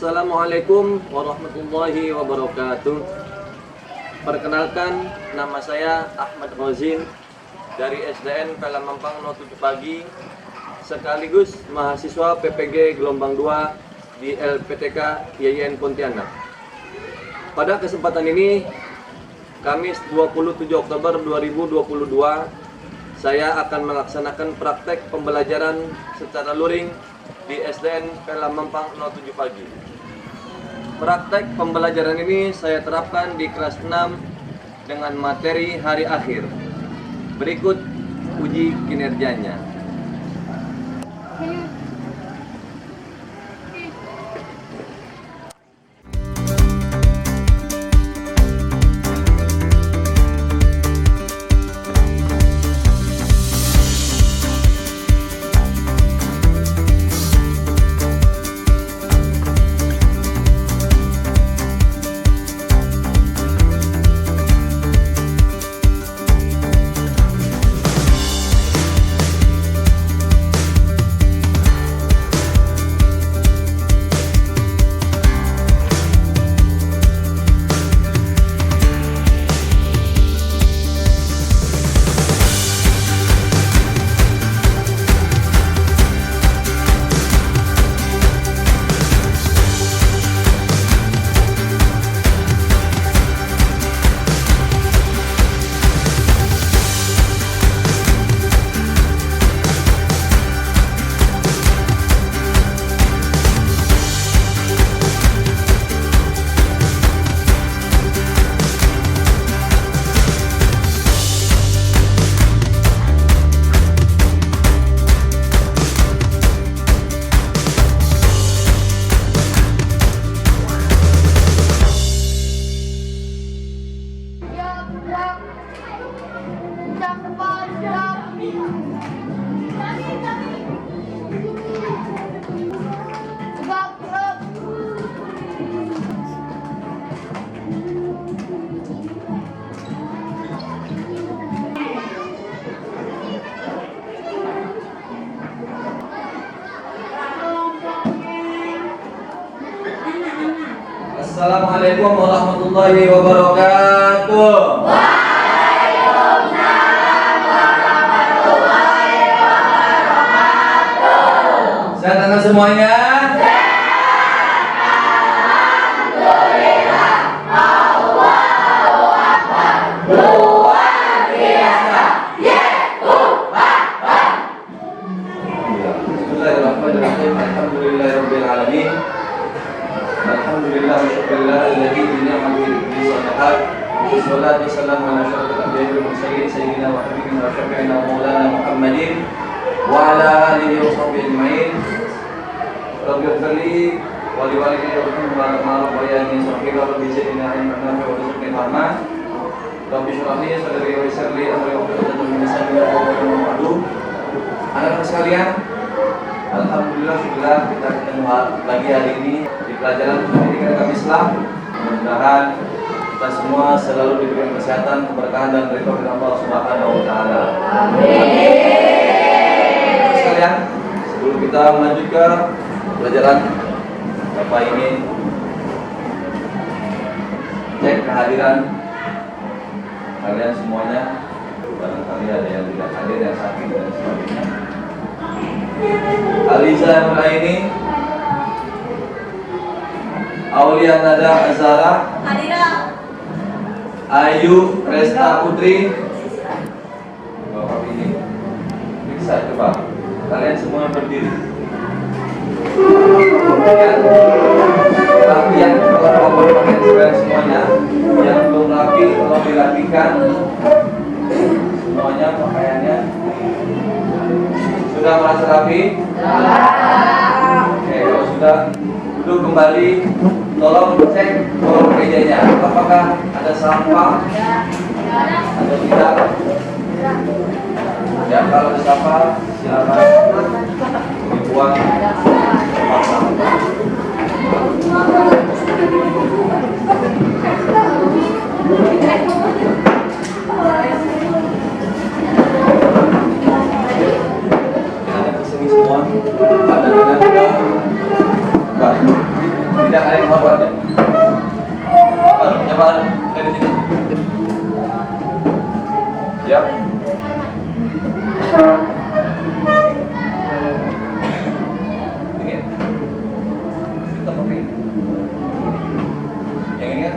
Assalamualaikum warahmatullahi wabarakatuh. Perkenalkan, nama saya Ahmad Rozin dari SDN Pela Mampang 07 Pagi, sekaligus mahasiswa PPG gelombang 2 di LPTK YIN Pontianak. Pada kesempatan ini, Kamis 27 Oktober 2022, saya akan melaksanakan praktek pembelajaran secara luring di SDN Pela Mampang 07 Pagi. Praktek pembelajaran ini saya terapkan di kelas 6 dengan materi hari akhir. Berikut uji kinerjanya. Assalamualaikum warahmatullahi wabarakatuh. Waalaikumsalam warahmatullahi wabarakatuh. Sehat kan semuanya? Alhamdulillah. Allahu Akbar. Luar biasa. Bismillahirrahmanirrahim. Alhamdulillahirabbil alamin. Alhamdulillah wa syukurillah alladzi bi ni'matihi bisalahat. Wassalatu wassalamu ala asyrofil anbiya'i wal mursalin sayyidina wa habibina wa syafi'ina wa maulana Muhammadin wa ala alihi wa sahbihi ajma'in. Rabbi ighfirli wa li walidayya warhamhuma kama rabbayani shaghira wa bi zidna ilman nafi'an wa rizqan halal. Rabbi shrah li sadri wa yassir li amri wa hlul 'uqdatam min lisani yafqahu qawli. Anak-anak sekalian, alhamdulillah syukurlah kita ketemu lagi hari ini di pelajaran pendidikan agama Islam. Mudah-mudahan kita semua selalu diberikan kesehatan, keberkahan dan ridho dari Allah Subhanahu wa taala. Amin. Sekalian, sebelum kita melanjutkan pelajaran, Bapak ini cek kehadiran kalian semuanya. Barangkali ada yang tidak hadir, yang sakit dan sebagainya. Aliza Nuraini, Aulia Nada Azara, Ayu Resta Putri. Bapak ini bisa coba kalian semua berdiri. Rapian kalau mau pakaian semuanya, yang belum rapi tolong dirapikan semuanya pakaiannya. Sudah merasa rapi? Oke, kalau sudah duduk kembali, tolong cek kolom mejanya. Apakah ada sampah atau tidak? Ya, kalau ada sampah silakan dibuang tempat sampah. Jamal, dari sini. Siap. Dingin. Kita pakai. Yang ini kan?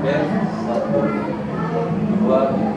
Oke, 1, 2,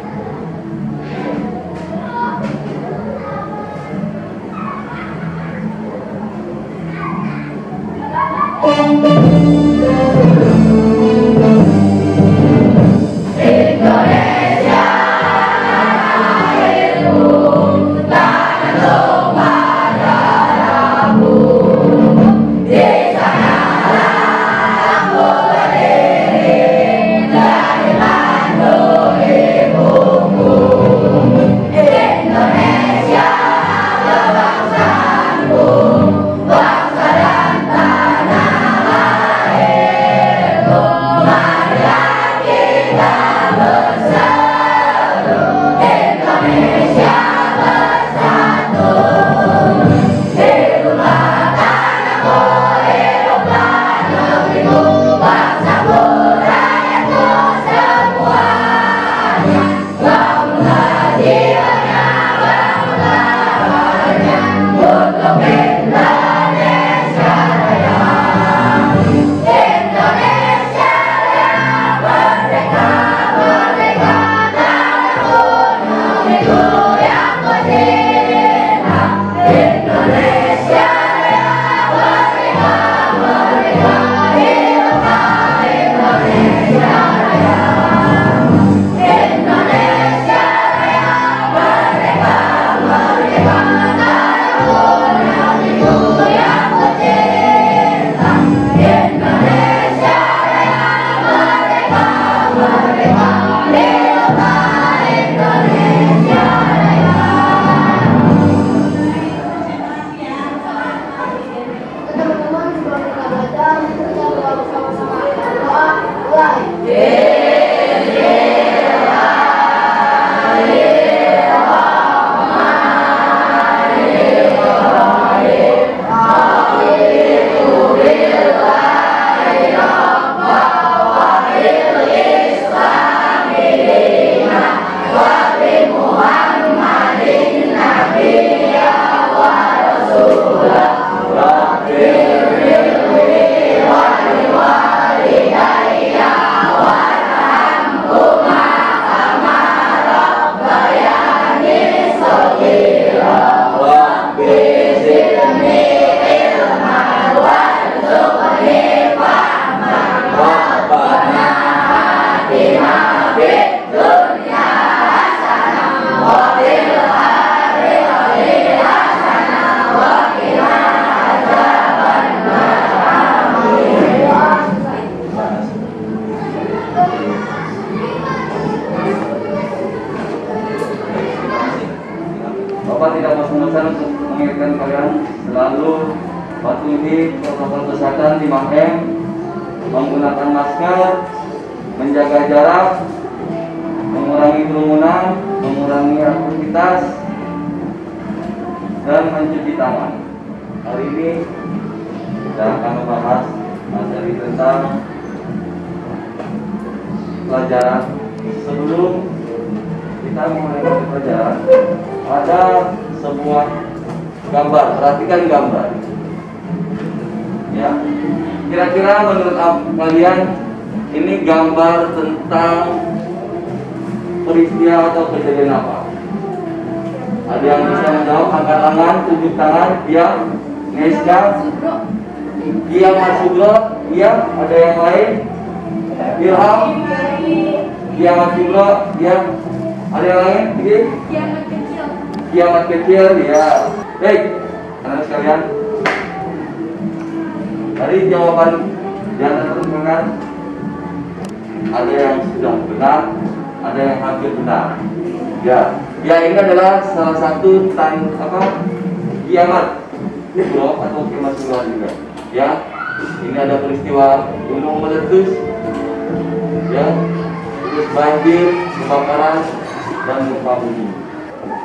5M, menggunakan masker, menjaga jarak, mengurangi kerumunan, mengurangi aktivitas, dan mencuci tangan. Hari ini kita akan membahas materi tentang pelajaran. Sebelum kita mulai pelajaran, ada sebuah gambar. Perhatikan gambar. Ya, kira-kira menurut kalian ini gambar tentang peristiwa atau kejadian apa? Ada yang bisa menjawab? Angkat tangan, tunjuk tangan. Ya, Neska. Iya, Mas Sugro. Iya, ada yang lain? Ilham. Iya, Mas Sugro. Iya, ada yang lain? Iya. Kiamat kecil. Kiamat kecil. Ya. Baik, anak sekalian. Dari jawaban di atas pertanyaan, ada yang sudah benar, ada yang hampir benar. Ya, ini adalah salah satu kiamat kubro atau kiamat kubro juga. Ya, ini ada peristiwa gunung meletus, ya, terus banjir, kebakaran, dan gempa bumi.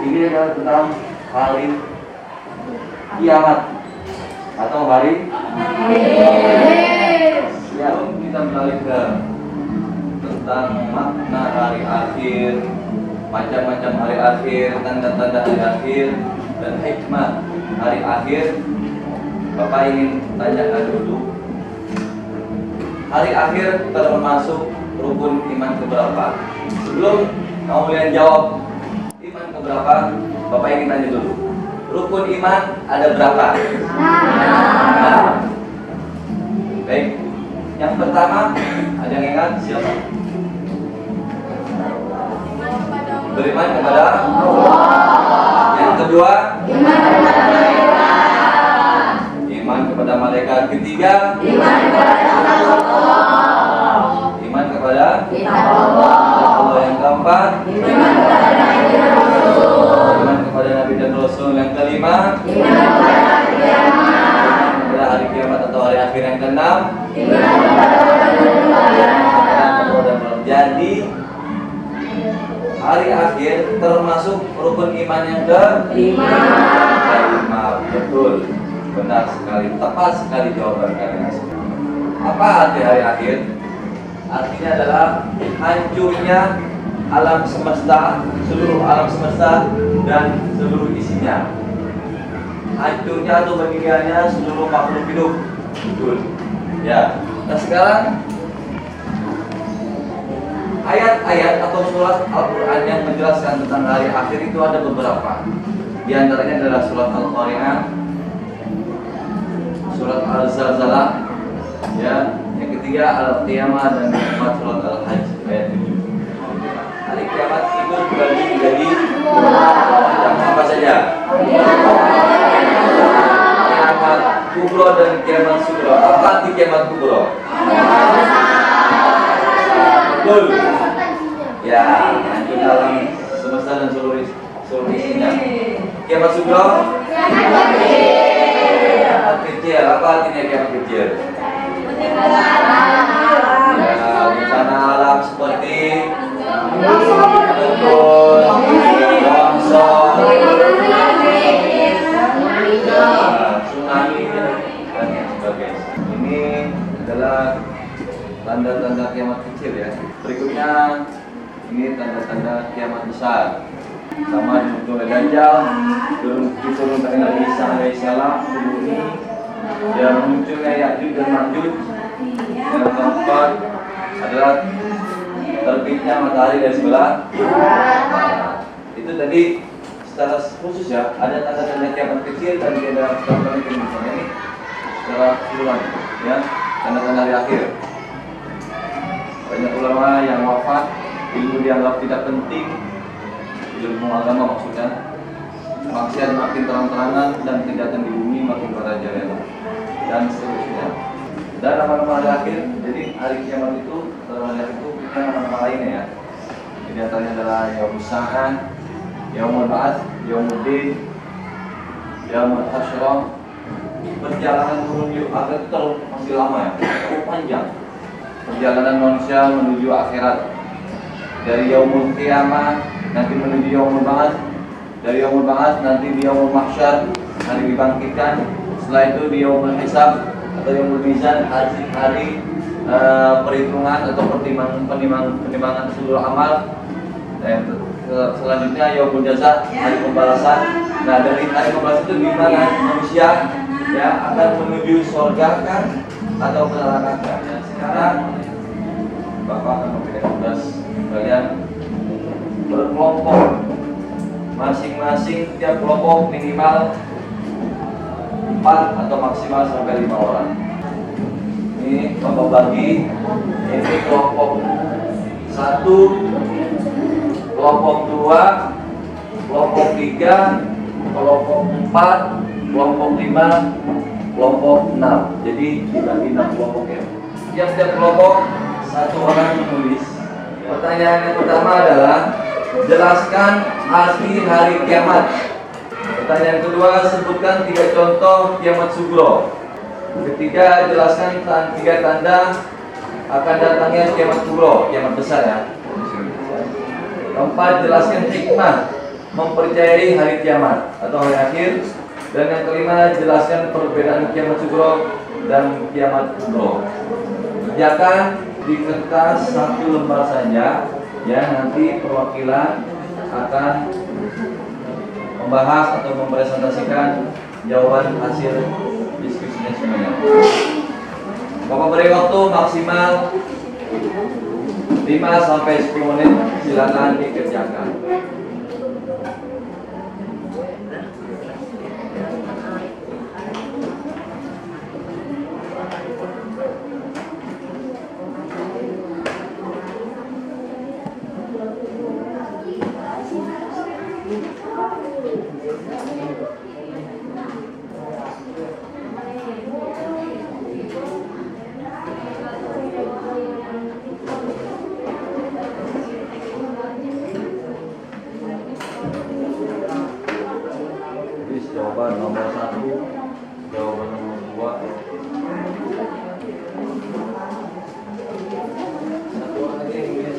Ini adalah tentang hari kiamat atau hari. Ya. kita beralih ke tentang makna hari akhir, macam-macam hari akhir, tanda-tanda hari akhir, dan hikmah hari akhir. Bapak ingin tanyakan dulu, hari akhir termasuk rukun iman keberapa? Sebelum kamu lihat jawab iman keberapa, Bapak ingin tanya dulu, rukun iman ada berapa? Nah. Baik, yang pertama ada yang ingat siapa? Beriman kepada Allah. Yang kedua, iman kepada malaikat. Ketiga, iman kepada Allah. Iman kepada Allah. Yang keempat, iman kepada Nabi dan Rasul. Yang kelima, iman kepada hari kiamat atau hari akhir. Yang keenam, iman kepada jadi hari akhir termasuk rukun iman yang kelima. Betul, benar sekali, tepat sekali jawaban kalian. Apa arti hari akhir? Artinya adalah hancurnya alam semesta, seluruh alam semesta dan seluruh isinya. Hancurnya atau meninggalnya seluruh makhluk hidup. Betul. Ya. Nah sekarang ayat-ayat atau surat Al-Quran yang menjelaskan tentang hari akhir itu ada beberapa. Di antaranya adalah surat Al-Qari'ah, surat Al-Zalzalah, ya. Yang ketiga Al-Qiyamah, dan yang keempat surat Al-Hajj ayat 7. Hari kiamat itu dibagi menjadi apa saja? Kiamat kubro dan kiamat sugro. Apa arti kiamat kubro? Betul. Ya, hancur alam semesta dan seluruh isinya. Kiamat sugro? Kiamat kecil. Apa artinya kiamat kecil? Ya, bencana alam seperti betul, longsor, tsunami, dan yang sebagainya. Ini adalah tanda-tanda kiamat kecil ya. Berikutnya ini tanda-tanda kiamat besar. Sama diturunkan Dajjal, diturunkan Nabi Isa alaihissalam ke bumi, dan munculnya Ya'juj dan Ma'juj. Yang keempat adalah terbitnya matahari dari sebelah. Itu tadi secara khusus ya, ada tanda-tanda kiamat kecil dan ada tanda-tanda kiamat besar. Ini secara keseluruhan ya, tanda-tanda hari akhir. Banyak ulama yang wafat, ilmu dianggap tidak penting, ilmu agama maksudnya. Maksiat makin terang-terangan dan kejahatan di bumi makin merajalela, dan seterusnya. Dan nama-nama hari akhir, jadi hari kiamat itu, hari akhir itu kita nama-nama lainnya ya. Ini antaranya adalah Yaumul Sa'an, Yaumul Ba'ats, Yaumul Din, Yaumul Hasyra. Perjalanan menuju akhir itu masih lama ya, cukup panjang. Perjalanan manusia menuju akhirat, dari Yaumul Qiyamah nanti menuju Yaumul Ba'ats, dari Yaumul Ba'ats nanti di Yaumul Mahsyar, hari dibangkitkan. Setelah itu di Yaumul Hisab atau Yaumul Mizan, hari perhitungan atau penimbangan seluruh amal. Dan selanjutnya Yaumul Jaza, hari pembalasan. Nah dari hari pembalasan itu dimana manusia ya akan menuju surga kan atau ke neraka kan. Dan sekarang Bapak akan memberikan tugas kalian berkelompok, masing-masing tiap kelompok minimal 4 atau maksimal sampai 5 orang. Ini Bapak bagi, ini kelompok 1, kelompok 2, kelompok 3, kelompok 4, kelompok 5, kelompok 6. Jadi dibagi 6 kelompok ya. Tiap-tiap kelompok 1 orang menulis. Pertanyaan yang pertama adalah jelaskan arti hari kiamat. Pertanyaan kedua, sebutkan 3 contoh kiamat sugro. Ketiga, jelaskan 3 tanda akan datangnya kiamat kubro, kiamat besar ya. Keempat, jelaskan hikmah mempercayai hari kiamat atau hari akhir. Dan yang kelima, jelaskan perbedaan kiamat sugro dan kiamat kubro. Kerjakan di kertas satu lembar saja, ya. Nanti perwakilan akan membahas atau mempresentasikan jawaban hasil diskusinya semuanya. Bapak beri waktu maksimal 5 sampai 10 menit, silakan dikerjakan. Jawaban nomor 1, jawaban nomor 2. Satu lagi Inggris.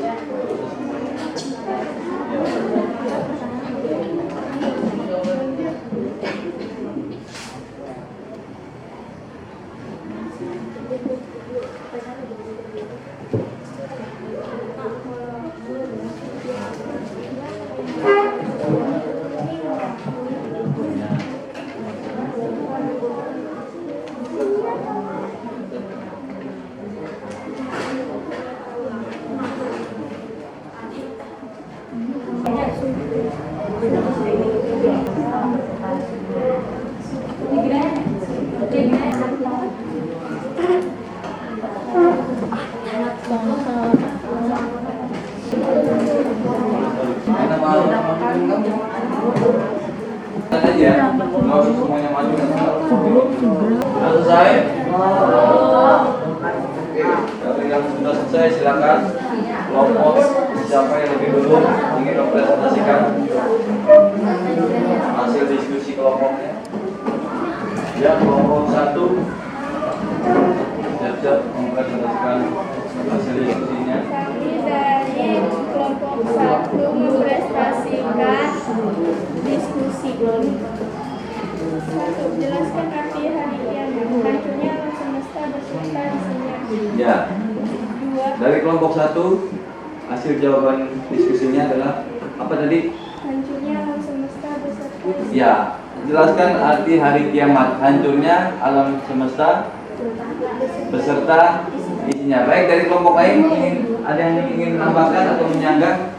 Aja, nggak usah semuanya maju. Sudah selesai? Dari yang sudah selesai silakan kelompok siapa yang lebih dulu ingin mempresentasikan hasil diskusi kelompoknya. Ya, kelompok 1 siap-siap mempresentasikan hasil diskusinya. Kami dari kelompok 1 mempresentasikan diskusi. 1. Jelaskan arti hari kiamat. Hancurnya alam semesta beserta isinya. Ya. 2. Dari kelompok 1 hasil jawaban diskusinya adalah apa tadi? Hancurnya alam semesta beserta isinya. Ya, jelaskan arti hari kiamat. Hancurnya alam semesta beserta isinya. Baik, dari kelompok lain ada yang ingin menambahkan atau menyanggah?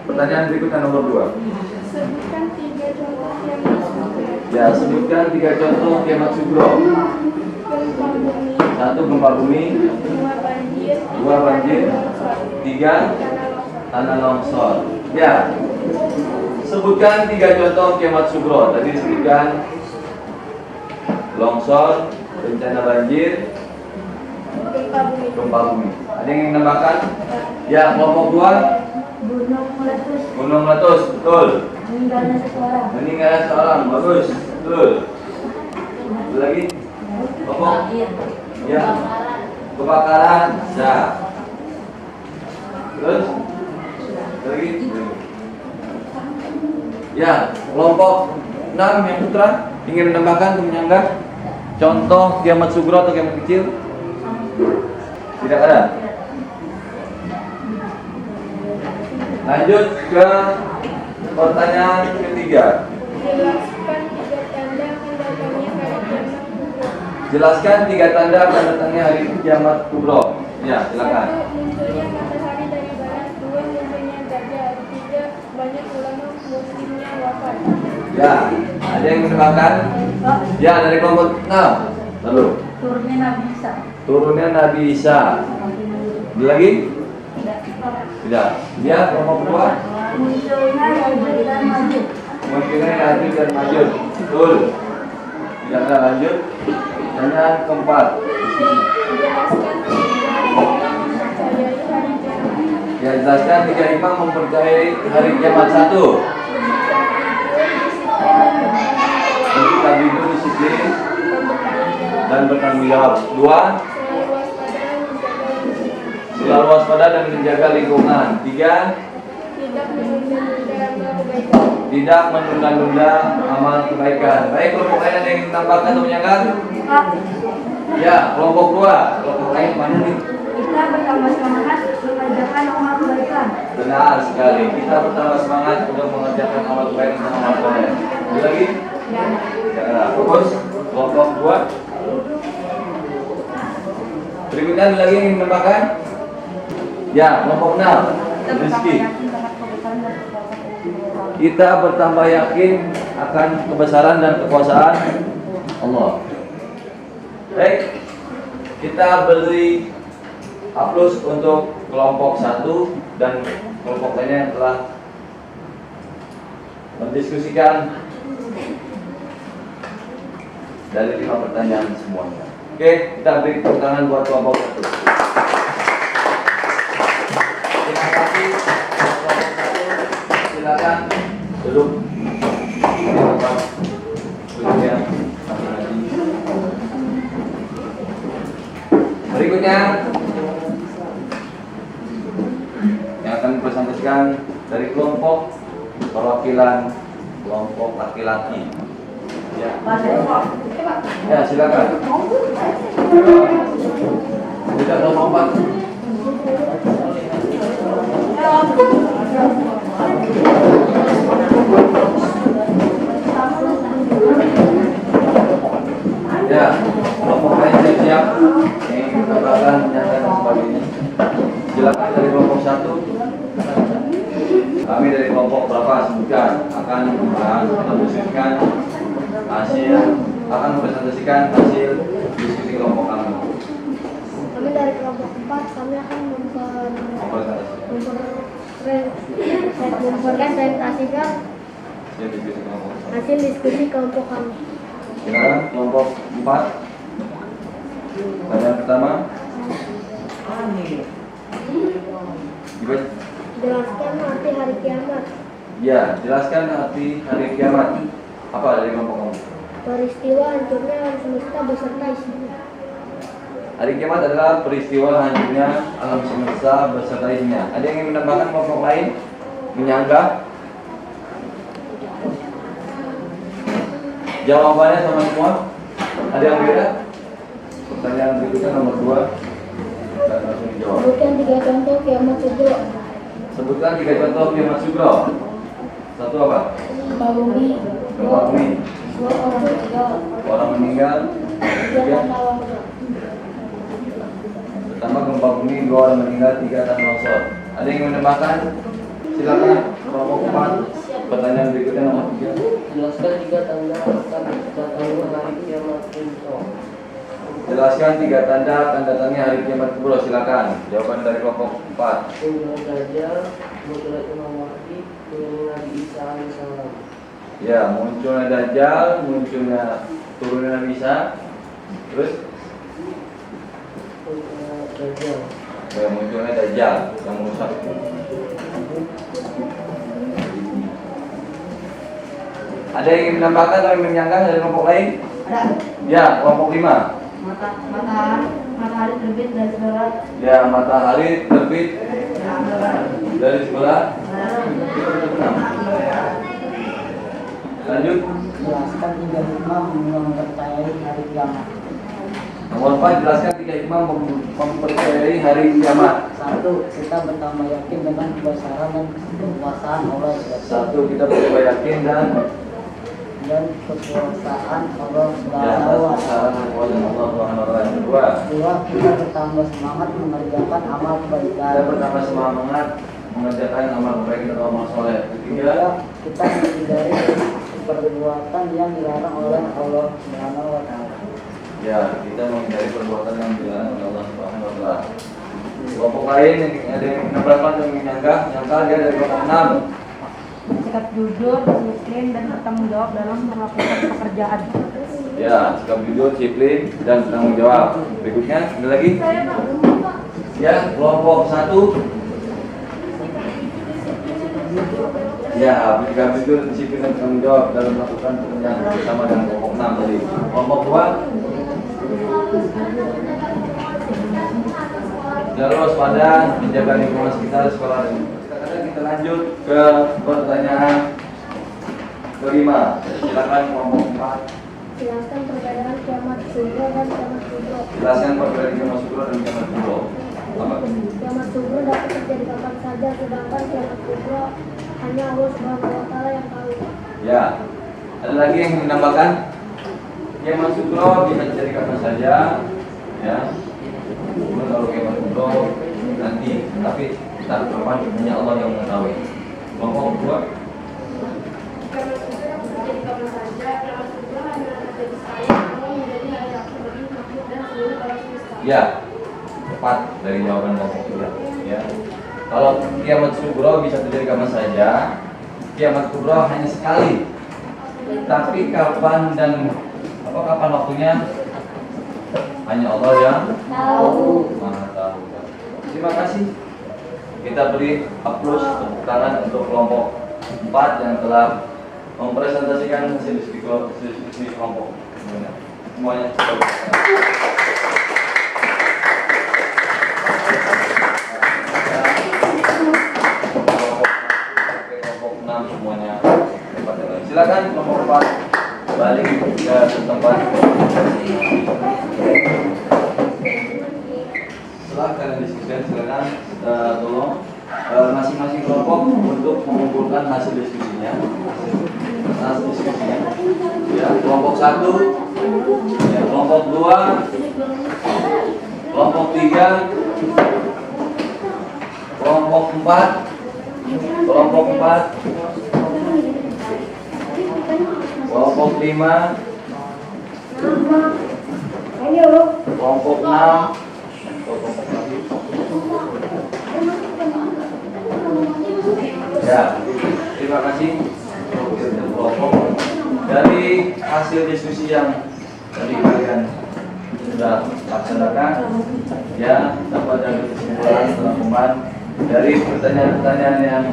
Pertanyaan berikutnya nomor 2. Sebutkan 3 contoh kiamat sugro. Ya, sebutkan 3 contoh kiamat sugro. Gempa bumi, 1. Gempa bumi. 2. Banjir, 2. Banjir. 3. tanah longsor. Tanah longsor. Ya, sebutkan 3 contoh kiamat sugro. Tadi disebutkan longsor, bencana banjir, Gempa bumi. gempa bumi. Ada yang ingin menambahkan? Ya, kelompok 2. Gunung meletus, Gunung meletus, betul. meninggalnya seseorang. Meninggalnya seorang, bagus, betul. Satu lagi, kelompok. Ya, kebakaran, ya. Terus, satu lagi. Ya, kelompok 6 yang putra ingin menambahkan atau menyanggah contoh kiamat sugro atau kiamat kecil? Tidak ada. Lanjut ke pertanyaan ketiga. Jelaskan 3 tanda akan datangnya hari kiamat kubro. Jelaskan 3 tanda akan datangnya hari kiamat kubro. Ya, silakan. 1. Munculnya matahari dari barat. 2. Munculnya dajjal. 3. Banyak ulama muslimnya wafat. Ya, ada yang menambahkan? Ya, dari kelompok 6. Lalu Turunnya Nabi Isa. turunnya Nabi Isa. Ada lagi? Tidak. Ya, kelompok 2. Munculnya Ya'juj dan Ma'juj. Munculnya Ya'juj dan Ma'juj. Betul. Tidak ada, lanjut. Pertanyaan keempat. Jelaskan 3 mempercayai hari kiamat. Ya, jelaskan 3 imam mempercayai hari kiamat 1. Untuk tabidu disiplin dan bertanggung jawab. 2. Selalu waspada dan menjaga lingkungan. 3. Tidak menunda-nunda amal kebaikan. Baik, kelompok lain ada yang menambahkan atau menyanggah? Ya, kelompok 2. Kelompok lain mana nih? Kita bersama semangat mengerjakan amal kebaikan. Benar sekali. Kita pertama semangat untuk mengerjakan amal kebaikan dan amal soleh. Ada lagi? Ya, fokus. Kelompok 2. Berikutnya ada lagi yang ingin menambahkan? Ya, kelompok 6. Rizki. Kita bertambah yakin akan kebesaran dan kekuasaan Allah. Baik, kita beri aplaus untuk kelompok 1 dan kelompok lainnya yang telah mendiskusikan dari 5 pertanyaan semuanya. Oke, kita beri tepuk tangan buat kelompok 1. Terima kasih. Kelompok 1, silakan duduk di tempat duduknya masing-masing. Berikutnya yang akan dipresentasikan dari kelompok perwakilan kelompok laki-laki. Ya, ya silakan. Kita kelompok 4. Ya, kelompok lain siap. Kita akan menyatakan sebagainya. Silakan dari kelompok 1. Kami dari kelompok berapa sebutkan akan membahas mendiskusikan hasil mempresentasikan hasil diskusi kelompok kami. Kami dari kelompok 4, kami akan mempresentasikan hasil diskusi kelompok kami. Silakan kelompok 4. Pertanyaan pertama. Jelaskan arti hari kiamat. Ya, jelaskan arti hari kiamat. Apa dari kelompok kamu? Peristiwa hancurnya alam semesta beserta isinya. Hari kiamat adalah peristiwa hancurnya alam semesta beserta isinya. Ada yang ingin menambahkan kelompok lain? Menyanggah? Jawabannya sama semua? Ada yang beda? Pertanyaan berikutnya nomor 2. Dan langsung dijawab. Sebutkan 3 contoh kiamat sugro. Sebutkan 3 contoh kiamat sugro. 1 apa? Gempa bumi. Gempa bumi. 2 orang meninggal. Orang meninggal. 3 tanah longsor. Pertama gempa bumi, 2 orang meninggal, 3 tanah longsor. Ada yang ingin menambahkan? Silakan kelompok 4. Pertanyaan berikutnya nomor 3. Jelaskan 3 tanda tanda hari kiamat kubro. Jelaskan 3 tanda-tandanya hari kiamat kubro. Silakan. Jawaban dari kelompok 4. Munculnya Dajjal, munculnya Imam Mahdi, turunnya Nabi Isa alaihissalam. Ya, munculnya Dajjal, munculnya turunnya Nabi Isa. Terus? Munculnya Dajjal. Ya, munculnya Dajjal yang merusak. Ada yang ingin menambahkan atau yang menyanggah dari kelompok lain? Ada. Ya, kelompok 5. Matahari terbit dari sebelah. Ya, matahari terbit dari sebelah. Lanjut. Jelaskan 3 hikmah mempercayai hari kiamat. Nomor 4, jelaskan 3 hikmah mempercayai hari kiamat. 1. Kita bertambah yakin dengan kebesaran dan kekuasaan Allah. 1, kita bertambah yakin dan kekuasaan Allah di Subhanahu atas wa kebesaran Ta'ala. kekuasaan Allah Subhanahu wa Ta'ala. 2, 2. Kita bertambah semangat mengerjakan amal kebaikan. kita pertama semangat mengerjakan amal kebaikan atau amal soleh. 3, Kita menghindari perbuatan yang dilarang oleh Allah Subhanahu wa Ta'ala. ya, kita menghindari perbuatan yang dilarang oleh Allah Subhanahu wa Ta'ala. Kelompok lain yang ada yang menambahkan atau menyanggah, dia dari kelompok 6. Sikap jujur, disiplin, dan bertanggung jawab dalam melakukan pekerjaan. Ya, sikap jujur, disiplin, dan bertanggung jawab. Berikutnya, ada lagi? Ya, kelompok 1. Ya, sikap jujur, disiplin, dan bertanggung jawab dalam melakukan pekerjaan bersama dengan kelompok 6 tadi. Kelompok 2. Terus pada menjaga lingkungan sekitar sekolah. Sekarang kita lanjut ke pertanyaan kelima. Silakan kelompok 4. Jelaskan perbedaan kiamat kiamat subuh dan kiamat kubro. Jelaskan perbedaan kiamat sugro dan kiamat kubro. Apa? Kiamat subuh dapat terjadi kapan saja, sedangkan kiamat kubro hanya Allah Subhanahu wa Ta'ala yang tahu. Ya. Ada lagi yang menambahkan? Kiamat sugro bisa terjadi kapan saja, ya. Kemudian kalau kiamat kubro nanti, tapi kita kapan hanya Allah yang mengetahui. Kelompok kedua. Kiamat kubro dapat terjadi kapan saja, kiamat kubro hanya terjadi sekali, Allah menjadi hari akhir bagi makhluk dan seluruh alam semesta. Ya, tepat dari jawaban kelompok kedua. Ya. Kalau kiamat sugro bisa terjadi kapan saja, kiamat kubro hanya sekali. Tapi kapan dan kapan waktunya hanya Allah yang tahu. Maha tahu. Terima kasih. Kita beri aplaus tepuk tangan untuk kelompok 4 yang telah mempresentasikan hasil diskusi kelompok. Semuanya. Kelompok 6 semuanya. Silakan kelompok 4 balik ke tempat. Setelah kalian diskusikan, silakan tolong masing-masing kelompok untuk mengumpulkan hasil diskusinya. Ya, kelompok 1, ya, kelompok 2, kelompok 3, kelompok 4, kelompok 5, kelompok 6, ya. Terima kasih kelompok. Dari hasil diskusi yang tadi kalian sudah laksanakan, ya, dapat dari kesimpulan teman-teman dari pertanyaan-pertanyaan yang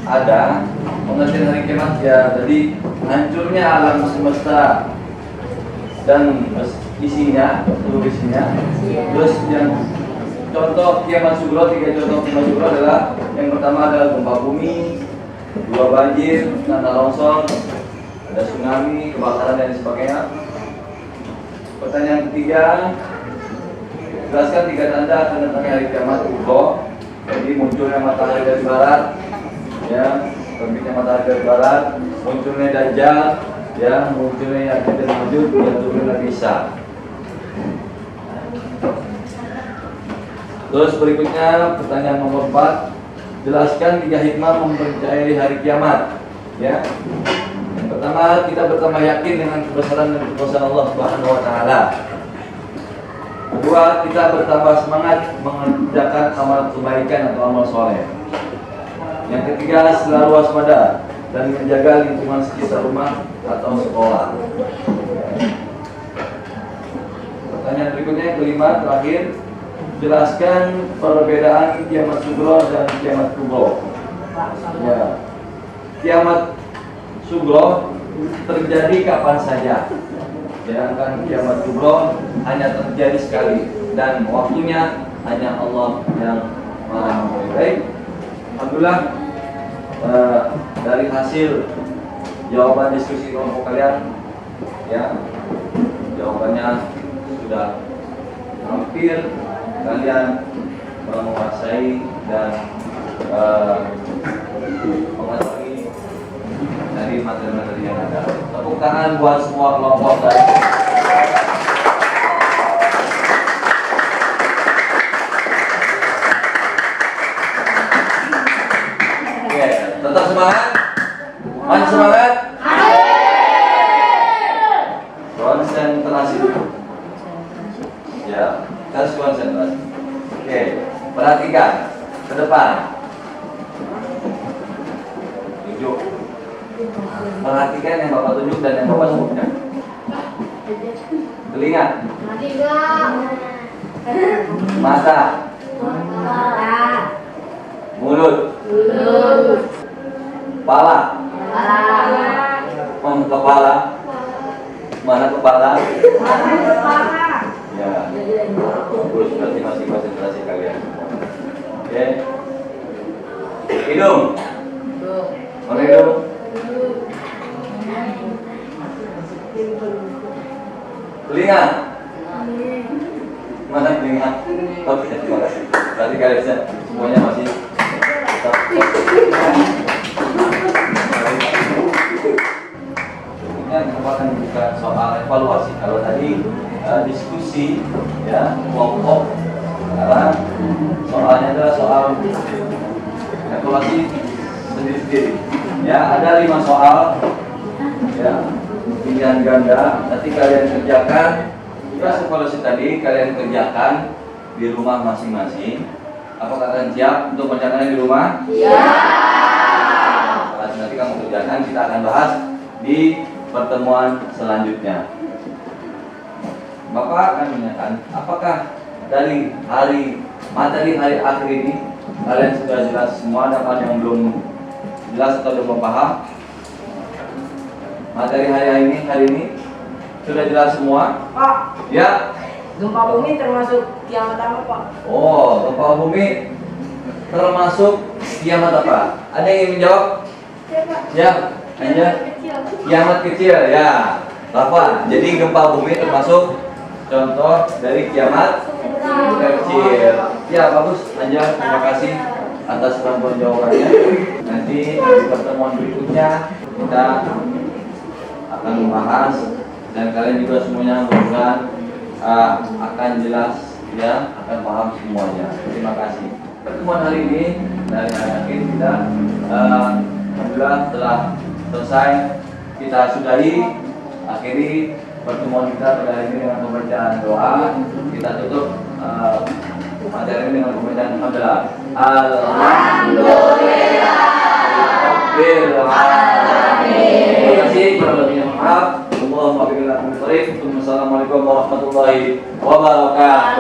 ada, pengertian hari kiamat, ya, jadi hancurnya alam semesta dan isinya, seluruh isinya. Terus yang contoh kiamat sugro, 3 contoh kiamat sugro adalah yang pertama adalah gempa bumi, 2 banjir, tanah longsor, ada tsunami, kebakaran dan sebagainya. Pertanyaan ketiga, jelaskan 3 tanda akan datangnya hari kiamat kubro. Jadi munculnya matahari dari barat, ya, terbitnya matahari dari barat, munculnya Dajjal, ya, munculnya Ya'juj dan Ma'juj, dan turunnya Isa. Terus berikutnya pertanyaan nomor 4, jelaskan 3 hikmah mempercayai hari kiamat. Ya, yang pertama, kita bertambah yakin dengan kebesaran dan kekuasaan Allah Subhanahu wa Ta'ala. Kedua, kita bertambah semangat mengerjakan amal kebaikan atau amal soleh. Yang ketiga, selalu waspada dan menjaga lingkungan sekitar rumah atau sekolah. Pertanyaan berikutnya yang kelima, terakhir, jelaskan perbedaan kiamat sugro dan kiamat kubro. Ya, kiamat sugro terjadi kapan saja, sedangkan kiamat kubro hanya terjadi sekali dan waktunya hanya Allah yang Maha Mengetahui. Baik, alhamdulillah, dari hasil jawaban diskusi kelompok kalian, ya, jawabannya sudah hampir kalian menguasai dan mengetahui dari materi-materi yang ada. Tepuk tangan buat semua kelompok tadi. Oke, tetap semangat. Masih semangat? Konsentrasi. Ya, harus konsentrasi. Oke, perhatikan ke depan. Tunjuk. Perhatikan yang Bapak tunjuk dan yang Bapak sebutkan. Telinga. Mata. Mulut. Kepala. Kepala. Mana kepala? Ya, bagus, berarti masih konsentrasi kalian. Oke. Hidung. Mana hidung? Telinga? Mana telinga? Oke, terima kasih. Berarti kalian semuanya masih tetap. Ini merupakan buka soal evaluasi. Kalau tadi diskusi ya kelompok, sekarang soalnya adalah soal evaluasi sendiri-sendiri. Ya, ada 5 soal ya pilihan ganda. Nanti kalian kerjakan. Tugas evaluasi tadi kalian kerjakan di rumah masing-masing. Apakah kalian siap untuk mengerjakannya di rumah? Iya. Nanti kamu kerjakan, kita akan bahas di pertemuan selanjutnya. Bapak akan menanyakan, apakah dari materi hari akhir ini kalian sudah jelas semua? Ada yang belum jelas atau belum paham? Materi hari ini sudah jelas semua? Pak, Ya. gempa bumi termasuk kiamat apa, Pak? Oh, gempa bumi termasuk kiamat apa? Ada yang ingin menjawab? Ya, aja. Kiamat kecil, ya. Apa? Jadi gempa bumi termasuk contoh dari kiamat kecil. Ya, bagus. Anja, terima kasih atas bantuan jawabannya. Nanti di pertemuan berikutnya kita akan membahas dan kalian juga semuanya mudah-mudahan akan jelas ya, akan paham semuanya. Terima kasih. Pertemuan hari ini dari akhir kita alhamdulillah telah selesai. Kita sudahi akhiri pertemuan kita pada hari ini dengan pembacaan doa. Kita tutup materi ini dengan pembacaan alhamdulillah. Alhamdulillah. Terima kasih, kurang lebihnya maaf. Assalamualaikum warahmatullahi wabarakatuh.